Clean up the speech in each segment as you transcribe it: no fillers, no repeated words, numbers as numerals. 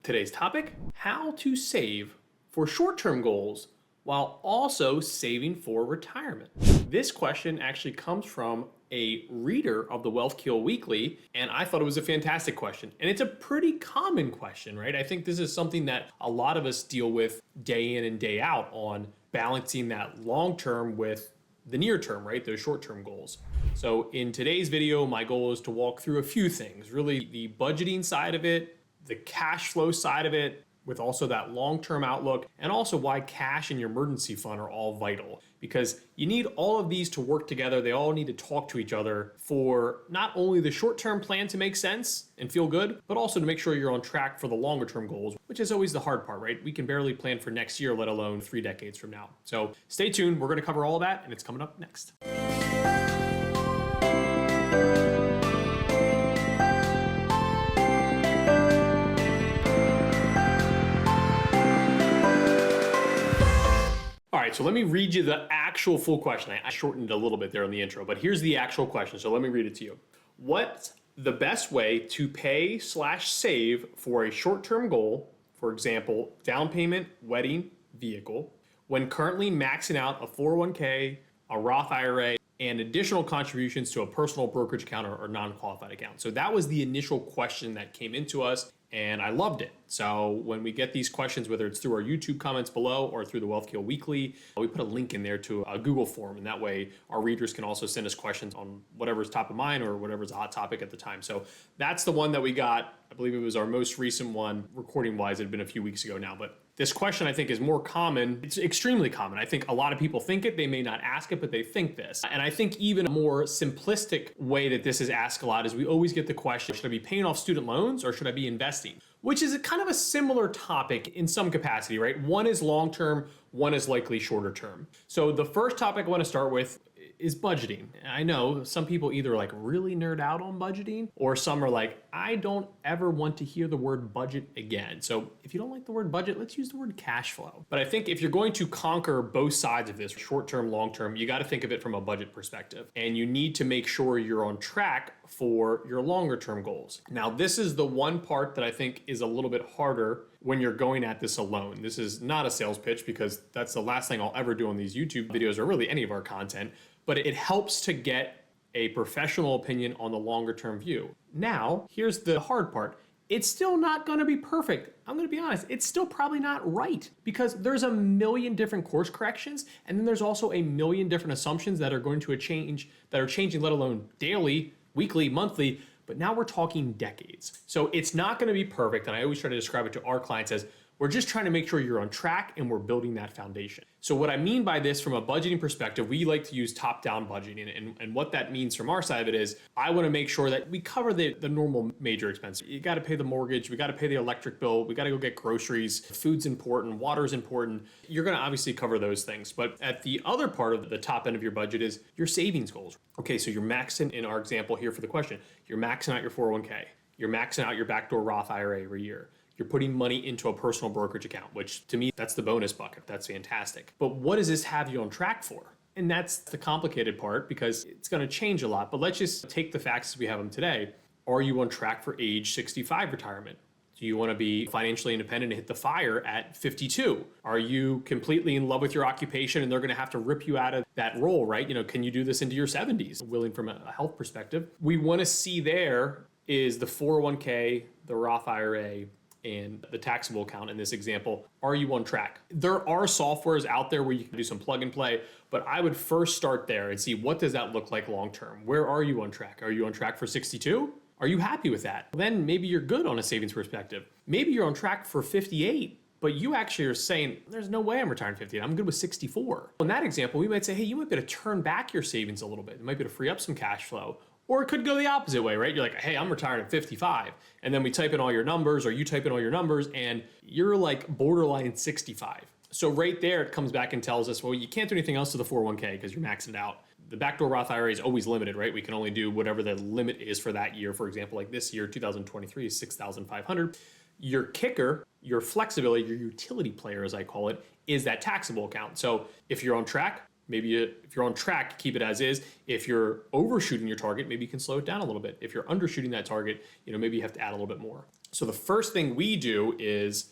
Today's topic, how to save for short-term goals while also saving for retirement. This question actually comes from a reader of the Wealth Kill Weekly, and I thought it was a fantastic question. And it's a pretty common question, right? I think this is something that a lot of us deal with day in and day out on balancing that long-term with the near term, right? Those short-term goals. So in today's video, my goal is to walk through a few things, really the budgeting side of it, the cash flow side of it, with also that long-term outlook, and also why cash and your emergency fund are all vital, because you need all of these to work together. They all need to talk to each other for not only the short-term plan to make sense and feel good, but also to make sure you're on track for the longer-term goals, which is always the hard part, right? We can barely plan for next year, let alone 3 decades from now. So stay tuned. We're going to cover all of that, and it's coming up next. All right, so let me read you the actual full question. I shortened it a little bit there in the intro, but here's the actual question. So let me read it to you. What's the best way to pay/save for a short-term goal, for example, down payment, wedding, vehicle, when currently maxing out a 401k, a Roth IRA, and additional contributions to a personal brokerage account or non-qualified account? So that was the initial question that came into us, and I loved it. So when we get these questions, whether it's through our YouTube comments below or through the Wealth Kill Weekly, we put a link in there to a Google form, and that way our readers can also send us questions on whatever's top of mind or whatever's a hot topic at the time. So that's the one that we got. I believe it was our most recent one, recording-wise. It had been a few weeks ago now, but this question I think is more common. It's extremely common. I think a lot of people think it. They may not ask it, but they think this. And I think even a more simplistic way that this is asked a lot is we always get the question, should I be paying off student loans or should I be investing? Which is a kind of a similar topic in some capacity, right? One is long-term, one is likely shorter term. So the first topic I want to start with is budgeting. I know some people either like really nerd out on budgeting, or some are like, I don't ever want to hear the word budget again. So if you don't like the word budget, let's use the word cash flow. But I think if you're going to conquer both sides of this, short-term, long-term, you got to think of it from a budget perspective. And you need to make sure you're on track for your longer-term goals. Now, this is the one part that I think is a little bit harder when you're going at this alone. This is not a sales pitch, because that's the last thing I'll ever do on these YouTube videos or really any of our content, but it helps to get a professional opinion on the longer term view. Now, here's the hard part. It's still not gonna be perfect. I'm gonna be honest, it's still probably not right, because there's a million different course corrections, and then there's also a million different assumptions that are going to change, let alone daily, weekly, monthly, but now we're talking decades. So it's not gonna be perfect, and I always try to describe it to our clients as, we're just trying to make sure you're on track and we're building that foundation. So what I mean by this from a budgeting perspective, we like to use top-down budgeting. And what that means from our side of it is, I wanna make sure that we cover the normal major expenses. You gotta pay the mortgage, we gotta pay the electric bill, we gotta go get groceries, food's important, water's important. You're gonna obviously cover those things. But at the other part of the top end of your budget is your savings goals. Okay, so you're maxing, in our example here for the question, you're maxing out your 401k, you're maxing out your backdoor Roth IRA every year. You're putting money into a personal brokerage account, which to me, that's the bonus bucket. That's fantastic. But what does this have you on track for? And that's the complicated part, because it's gonna change a lot. But let's just take the facts as we have them today. Are you on track for age 65 retirement? Do you wanna be financially independent and hit the fire at 52? Are you completely in love with your occupation and they're gonna have to rip you out of that role, right? You know, can you do this into your 70s? Willing from a health perspective. We wanna see there is the 401k, the Roth IRA, and the taxable account in this example. Are you on track? There are softwares out there where you can do some plug and play, but I would first start there and see, what does that look like long term? Where are you on track? Are you on track for 62? Are you happy with that? Then maybe you're good on a savings perspective. Maybe you're on track for 58, but you actually are saying, there's no way I'm retiring 58, I'm good with 64. In that example, we might say, hey, you might be able to turn back your savings a little bit. You might be able to free up some cash flow. Or it could go the opposite way, right? You're like, hey, I'm retired at 55. And then we type in all your numbers, or you type in all your numbers, and you're like borderline 65. So right there, it comes back and tells us, well, you can't do anything else to the 401k because you're maxing it out. The backdoor Roth IRA is always limited, right? We can only do whatever the limit is for that year. For example, like this year, 2023 is 6,500. Your kicker, your flexibility, your utility player, as I call it, is that taxable account. So if you're on track, maybe if you're on track, keep it as is. If you're overshooting your target, maybe you can slow it down a little bit. If you're undershooting that target, maybe you have to add a little bit more. So the first thing we do is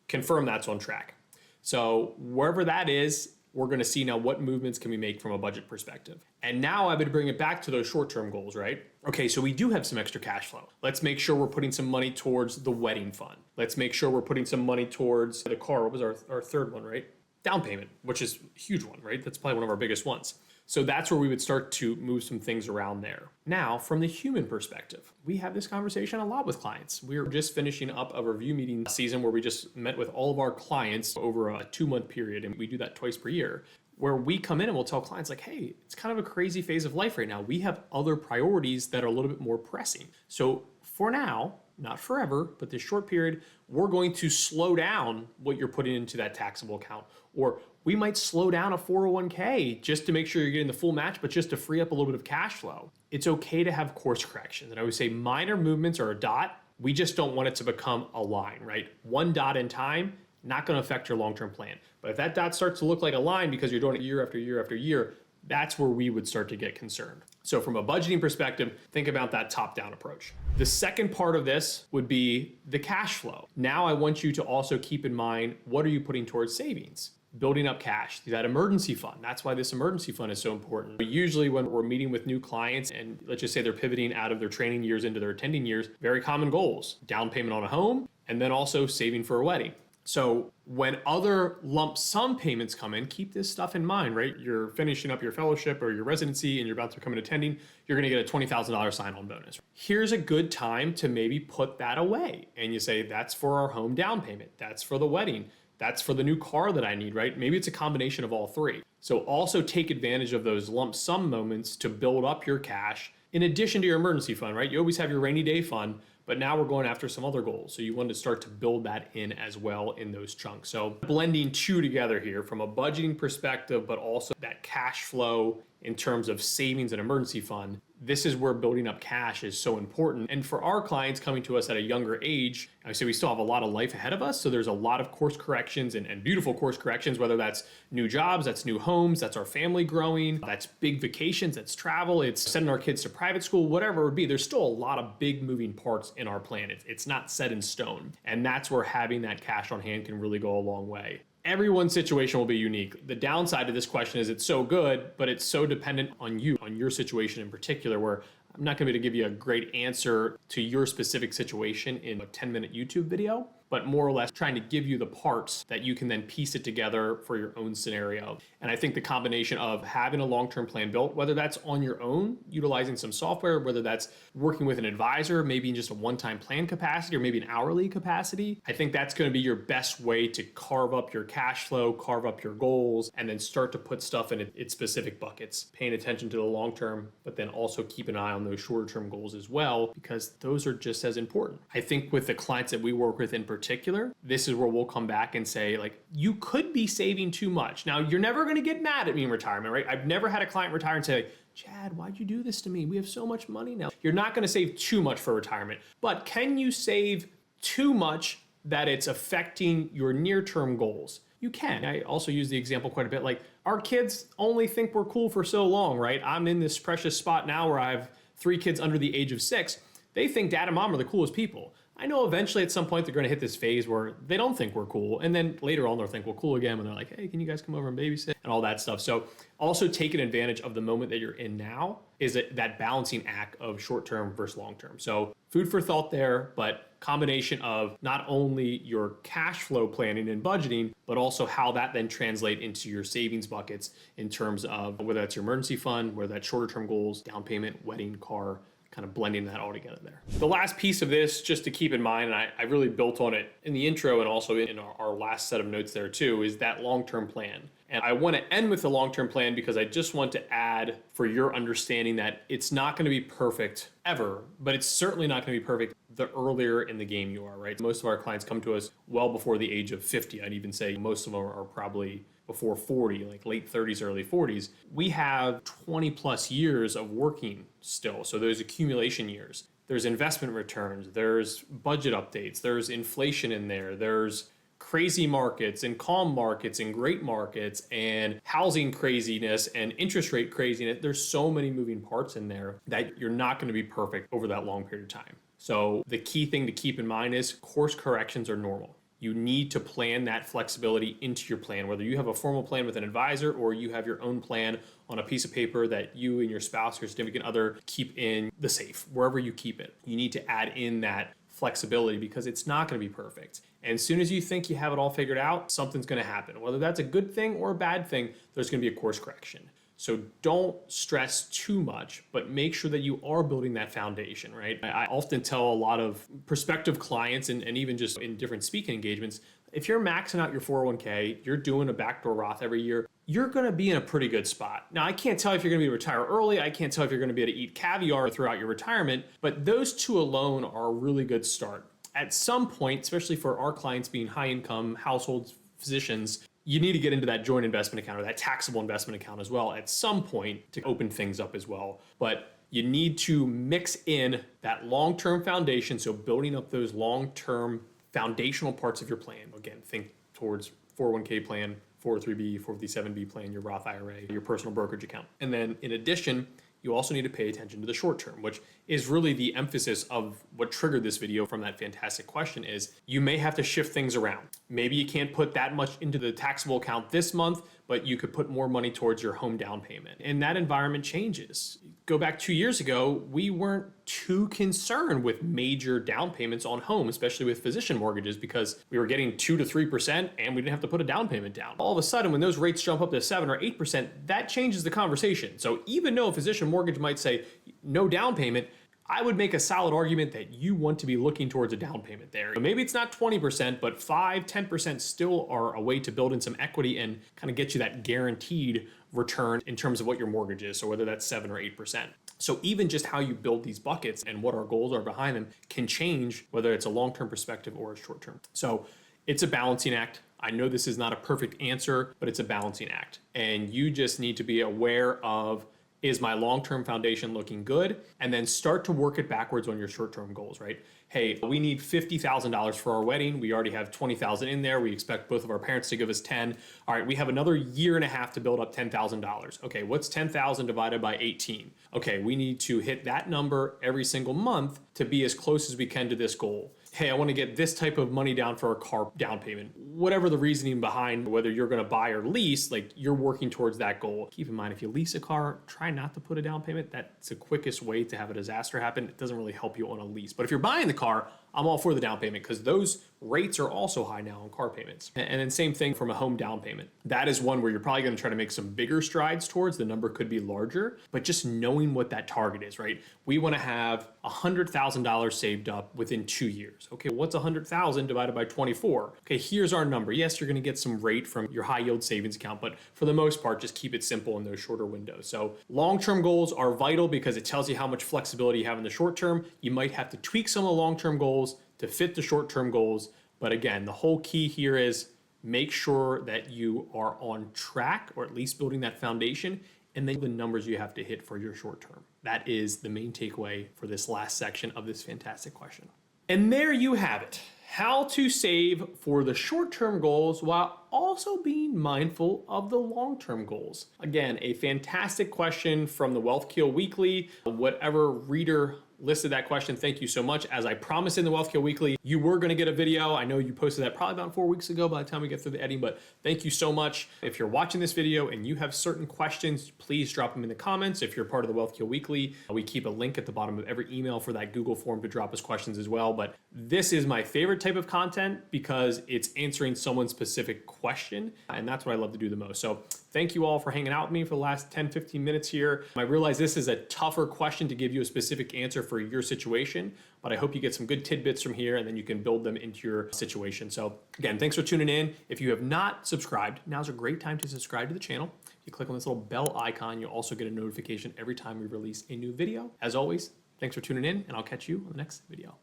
confirm that's on track. So wherever that is, we're going to see now what movements can we make from a budget perspective. And now I would bring it back to those short-term goals, right? Okay, so we do have some extra cash flow. Let's make sure we're putting some money towards the wedding fund. Let's make sure we're putting some money towards the car. What was our third one, right? Down payment, which is a huge one, right? That's probably one of our biggest ones. So that's where we would start to move some things around there. Now, from the human perspective, we have this conversation a lot with clients. We're just finishing up a review meeting season where we just met with all of our clients over a 2-month period, and we do that twice per year, where we come in and we'll tell clients like, hey, it's kind of a crazy phase of life right now. We have other priorities that are a little bit more pressing. So for now, not forever, but this short period, we're going to slow down what you're putting into that taxable account. Or we might slow down a 401k just to make sure you're getting the full match, but just to free up a little bit of cash flow. It's okay to have course corrections. And I would say minor movements are a dot. We just don't want it to become a line, right? One dot in time, not going to affect your long-term plan. But if that dot starts to look like a line because you're doing it year after year after year, that's where we would start to get concerned. So from a budgeting perspective, think about that top-down approach. The second part of this would be the cash flow. Now I want you to also keep in mind, what are you putting towards savings? Building up cash, that emergency fund. That's why this emergency fund is so important. Usually when we're meeting with new clients and let's just say they're pivoting out of their training years into their attending years, very common goals, down payment on a home, and then also saving for a wedding. So when other lump sum payments come in, keep this stuff in mind, right? You're finishing up your fellowship or your residency and you're about to become an attending, you're gonna get a $20,000 sign-on bonus. Here's a good time to maybe put that away. And you say, that's for our home down payment, that's for the wedding, that's for the new car that I need, right? Maybe it's a combination of all three. So also take advantage of those lump sum moments to build up your cash in addition to your emergency fund, right? You always have your rainy day fund, but now we're going after some other goals. So you want to start to build that in as well in those chunks. So blending two together here from a budgeting perspective, but also that cash flow in terms of savings and emergency fund. This is where building up cash is so important. And for our clients coming to us at a younger age, I say we still have a lot of life ahead of us. So there's a lot of course corrections and beautiful course corrections, whether that's new jobs, that's new homes, that's our family growing, that's big vacations, that's travel, it's sending our kids to private school, whatever it would be. There's still a lot of big moving parts in our plan. It's not set in stone. And that's where having that cash on hand can really go a long way. Everyone's situation will be unique. The downside of this question is it's so good, but it's so dependent on you, on your situation in particular, where I'm not going to be able to give you a great answer to your specific situation in a 10-minute YouTube video, but more or less trying to give you the parts that you can then piece it together for your own scenario. And I think the combination of having a long-term plan built, whether that's on your own, utilizing some software, whether that's working with an advisor, maybe in just a one-time plan capacity or maybe an hourly capacity, I think that's going to be your best way to carve up your cash flow, carve up your goals, and then start to put stuff in its specific buckets, paying attention to the long-term, but then also keep an eye on those shorter-term goals as well, because those are just as important. I think with the clients that we work with in particular, this is where we'll come back and say, like, you could be saving too much. Now, you're never going to get mad at me in retirement, right? I've never had a client retire and say, Chad, why'd you do this to me? We have so much money now. You're not going to save too much for retirement, but can you save too much that it's affecting your near-term goals? You can. I also use the example quite a bit. Like, our kids only think we're cool for so long, right? I'm in this precious spot now where I have 3 kids under the age of 6. They think dad and mom are the coolest people. I know eventually at some point they're going to hit this phase where they don't think we're cool. And then later on they'll think we're cool again when they're like, hey, can you guys come over and babysit and all that stuff. So also taking advantage of the moment that you're in now is that balancing act of short-term versus long-term. So food for thought there, but combination of not only your cash flow planning and budgeting, but also how that then translate into your savings buckets in terms of whether that's your emergency fund, whether that's shorter-term goals, down payment, wedding, car, kind of blending that all together there. The last piece of this, just to keep in mind, and I really built on it in the intro and also in our last set of notes there too, is that long-term plan. And I want to end with the long-term plan because I just want to add for your understanding that it's not going to be perfect ever, but it's certainly not going to be perfect the earlier in the game you are, right? Most of our clients come to us well before the age of 50. I'd even say most of them are probably before 40, like late 30s, early 40s. We have 20 plus years of working still. So those accumulation years, there's investment returns, there's budget updates, there's inflation in there, there's crazy markets and calm markets and great markets and housing craziness and interest rate craziness. There's so many moving parts in there that you're not going to be perfect over that long period of time. So the key thing to keep in mind is course corrections are normal. You need to plan that flexibility into your plan, whether you have a formal plan with an advisor or you have your own plan on a piece of paper that you and your spouse or significant other keep in the safe, wherever you keep it. You need to add in that flexibility because it's not going to be perfect. And as soon as you think you have it all figured out, something's going to happen. Whether that's a good thing or a bad thing, there's going to be a course correction. So don't stress too much, but make sure that you are building that foundation, right? I often tell a lot of prospective clients and even just in different speaking engagements, if you're maxing out your 401k, you're doing a backdoor Roth every year, you're gonna be in a pretty good spot. Now, I can't tell if you're gonna be able to retire early. I can't tell if you're gonna be able to eat caviar throughout your retirement, but those two alone are a really good start. At some point, especially for our clients being high income households, physicians, you need to get into that joint investment account or that taxable investment account as well at some point to open things up as well. But you need to mix in that long-term foundation. So building up those long-term foundational parts of your plan. Again, think towards 401k plan, 403b, 457b plan, your Roth IRA, your personal brokerage account. And then in addition, you also need to pay attention to the short term, which is really the emphasis of what triggered this video from that fantastic question is you may have to shift things around. Maybe you can't put that much into the taxable account this month, but you could put more money towards your home down payment. And that environment changes. Go back 2 years ago, we weren't too concerned with major down payments on home, especially with physician mortgages, because we were getting 2 to 3% and we didn't have to put a down payment down. All of a sudden, when those rates jump up to 7 or 8%, that changes the conversation. So even though a physician mortgage might say no down payment, I would make a solid argument that you want to be looking towards a down payment there. Maybe it's not 20%, but 5, 10% still are a way to build in some equity and kind of get you that guaranteed return in terms of what your mortgage is. So whether that's 7 or 8%. So even just how you build these buckets and what our goals are behind them can change whether it's a long-term perspective or a short-term. So it's a balancing act. I know this is not a perfect answer, but it's a balancing act. And you just need to be aware of, is my long-term foundation looking good? And then start to work it backwards on your short-term goals, right? Hey, we need $50,000 for our wedding. We already have $20,000 in there. We expect both of our parents to give us 10. All right, we have another year and a half to build up $10,000. Okay, what's 10,000 divided by 18? Okay, we need to hit that number every single month to be as close as we can to this goal. Hey, I want to get this type of money down for a car down payment. Whatever the reasoning behind whether you're going to buy or lease, like you're working towards that goal. Keep in mind, if you lease a car, try not to put a down payment. That's the quickest way to have a disaster happen. It doesn't really help you on a lease. But if you're buying the car, I'm all for the down payment because those rates are also high now on car payments. And then same thing from a home down payment. That is one where you're probably going to try to make some bigger strides towards. The number could be larger, but just knowing what that target is, right? We want to have $100,000 saved up within 2 years. Okay, what's 100,000 divided by 24? Okay, here's our number. Yes, you're going to get some rate from your high yield savings account, but for the most part, just keep it simple in those shorter windows. So long-term goals are vital because it tells you how much flexibility you have in the short term. You might have to tweak some of the long-term goals to fit the short-term goals. But again, the whole key here is make sure that you are on track or at least building that foundation and then the numbers you have to hit for your short term. That is the main takeaway for this last section of this fantastic question. And there you have it. How to save for the short-term goals while also being mindful of the long-term goals. Again, a fantastic question from the Wealth Kill Weekly. Whatever reader listed that question, thank you so much. As I promised in the Wealth Kill Weekly, you were going to get a video. I know you posted that probably about 4 weeks ago by the time we get through the editing, but thank you so much. If you're watching this video and you have certain questions, please drop them in the comments. If you're part of the Wealth Kill Weekly, we keep a link at the bottom of every email for that Google form to drop us questions as well. But this is my favorite type of content because it's answering someone's specific question, and that's what I love to do the most. So thank you all for hanging out with me for the last 10, 15 minutes here. I realize this is a tougher question to give you a specific answer for your situation, but I hope you get some good tidbits from here and then you can build them into your situation. So again, thanks for tuning in. If you have not subscribed, now's a great time to subscribe to the channel. If you click on this little bell icon, you'll also get a notification every time we release a new video. As always, thanks for tuning in and I'll catch you on the next video.